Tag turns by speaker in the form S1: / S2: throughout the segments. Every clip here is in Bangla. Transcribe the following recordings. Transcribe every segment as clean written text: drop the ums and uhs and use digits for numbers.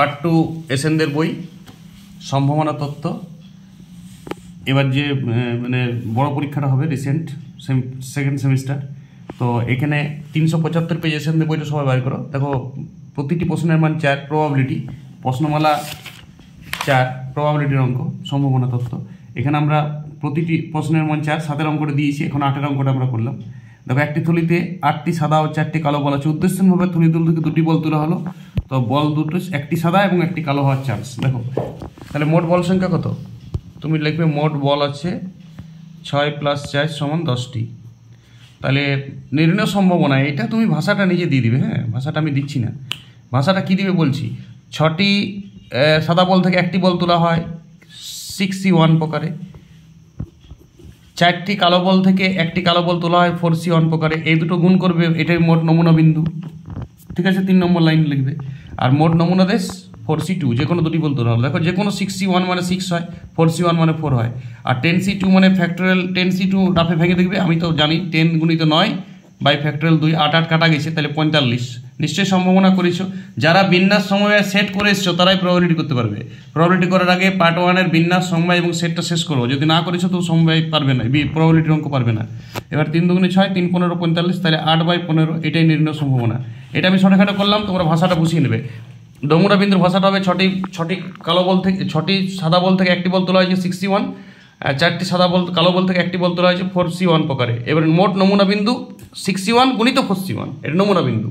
S1: পার্ট 2 এসএনদের বই সম্ভাবনা তত্ত্ব। এবার যে মানে বড় পরীক্ষাটা হবে রিসেন্ট সেকেন্ড সেমিস্টার, তো এখানে 375 পেজ এসএনদের বইটা সবাই বার করো। দেখো প্রতিটি প্রশ্নের মান 4, প্রবাবিলিটি প্রশ্নমালা 4, প্রবাবিলিটির অঙ্ক সম্ভাবনা তত্ত্ব। এখানে আমরা প্রতিটি প্রশ্নের মান 4, 7-এর অঙ্কটা দিয়েছি, এখন 8-এর অঙ্কটা আমরা করলাম। দেখো একটি থলিতে 8টি সাদা ও 4টি কালো বল আছে। উদ্দেশ্যভাবে থলি থেকে 2টি বল তোলা হলো, তো বল দুটো একটি সাদা এবং একটি কালো হওয়ার চান্স। দেখো তাহলে মোট বল সংখ্যা কত? তুমি লিখবে মোট বল আছে 6 + 4 = 10টি। তাহলে নির্ণয় সম্ভাবনা, এটা তুমি ভাষাটা নিজে দিয়ে দিবে। হ্যাঁ, ভাষাটা আমি দিচ্ছি না, ভাষাটা কী দিবে বলছি। 6টি সাদা বল থেকে একটি বল তোলা হয় 6C1 প্রকারে। 4টি কালো বল থেকে একটি কালো বল তোলা হয় 4C1 প্রকারে। এই দুটো গুণ করবে, এটাই মোট নমুনা বিন্দু। ঠিক আছে, 3 নম্বর লাইন লিখবে। আর মোট নমুনা দেশ 4C2, যে কোনো দুটি বল তোলা হলো। দেখো যে কোনো 6C1 মানে 6 হয়, 4C1 মানে 4 হয়। আর 10C2 মানে ফ্যাক্টোরিয়াল 10C2 রাফে ভেঙে দেখবে। আমি তো জানি 10 × 9 বাই ফ্যাক্টোরিয়াল 2, 8 কাটা গেছে, তাহলে 45। নিশ্চয়ই সম্ভাবনা করেছো। যারা বিন্যাস সময়ে সেট করে এসছো তারাই প্রবাবিলিটি করতে পারবে। প্রবাবিলিটি করার আগে পার্ট 1-এর বিন্যাস, সমবায় এবং সেটটা শেষ করো। যদি না করেছো তো সমবায় পারবে না, প্রবাবিলিটির অঙ্ক পারবে না। এবার 3 × 6 = 3, 15, 45, তাহলে 8/15, এটাই নির্ণয় সম্ভাবনা। এটা আমি ছোটোখাটো করলাম, তোমরা ভাষাটা বুঝিয়ে নেবে। নমুনা বিন্দুর ভাষাটা হবে 6টি কালো বল থেকে 6টি সাদা বল থেকে একটি বল তোলা হয়েছে 6C1, 4টি সাদা বল কালো বল থেকে একটি বল তোলা হয়েছে 4C1 প্রকারে। এবার মোট নমুনা বিন্দু 6C1 × 4C1, এটা নমুনা বিন্দু।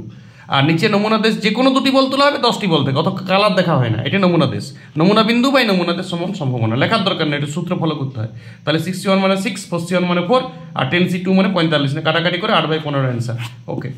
S1: আর নিচে নমুনা দেশ যে কোনো দুটি বল তোলা হবে 10টি বল থেকে, অত কালার দেখা হয় না, এটা নমুনা দেশ। নমুনা বিন্দু বাই নমুনা দেশ সমান সম্ভাবনা। লেখার দরকার নেই, এটা সূত্র ফলো করতে হয়। তাহলে 6C1 মানে 6, 4C1 মানে 4, আর 10C2 মানে 45, কাটাকাটি করে 8/15 অ্যান্সার। ওকে।